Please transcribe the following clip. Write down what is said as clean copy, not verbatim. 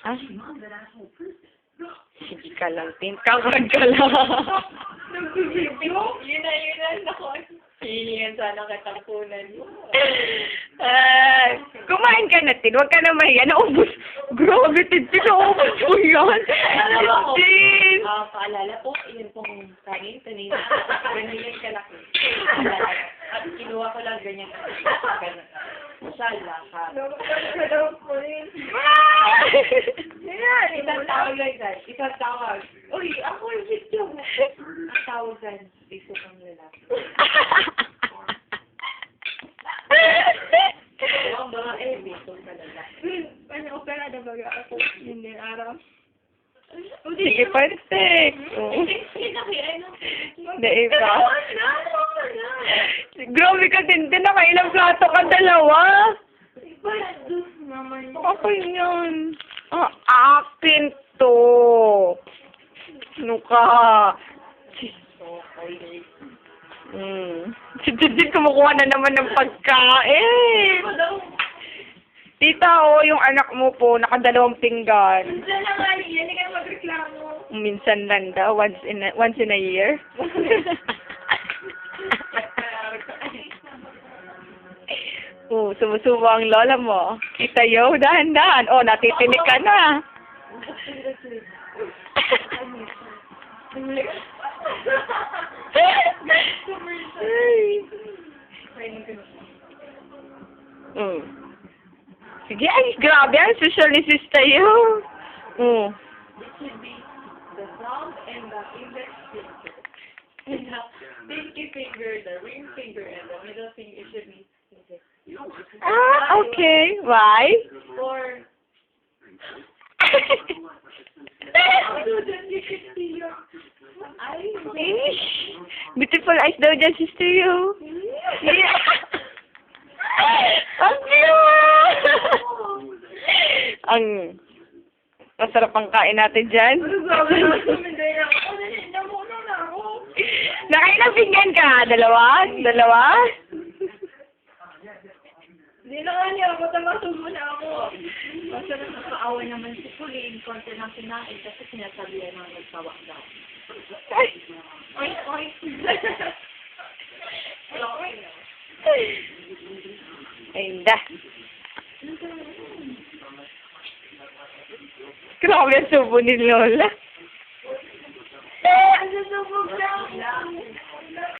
Ah? Sige ka lang, Tin. Kangkag ka lang. Nagbibigyo? Yun na. Naku. Hihingan sana katapunan mo. Kumain ka na, Tin. Huwag ka na mahiya. Naubos. Grabe, Tin. Naubos mo yan. Tin! Paalala po, yun pong kanin. Kanina. Ganyan kalaki. At kinuha ko lang ganyan. Masala ka. Salamat po rin. Isang tawag lang, guys. Isang tawag. Uy, ako yung video. Ang tawag dyan. Iso kang lalaki. Ang mga biso ka lalaki. Ano, opera na baga ako. Hindi, araw. Sige, perfect. Naiba. Grabe ka, Tin. Nakailang plato ka, dalawa. Ako yun. Akin to. Ano ka? Si Titi kumukuha na naman ng pagkain. Tita, yung anak mo po, nakadalawang pinggan. Minsan lang nga yan, hindi ka na magreklamo. Minsan lang daw, once in a year. Sumusubo ang lola mo. Kita yo, dahan-dahan. Natitinig ka na. Sige, ay, grabe. Ang social ni Sister yo. It should be the thumb and the index finger. And the pinky finger, the ring finger, and the middle finger should be index. Okay. Why? For you can see your eyes. Beautiful eyes daw dyan, Sister yo. Yeah. Ang cute! Ang masarap ang kain natin dyan. Nakailang pinggan ka? Dalawa? Hindi na nga niya ako, tamasog mo na ako. Basta nakakaawa naman si Pauline, konti lang sinain kasi sinasabihan ng nagsawa daw. Oy. Ay, da. Grabe ang subo ni Lola.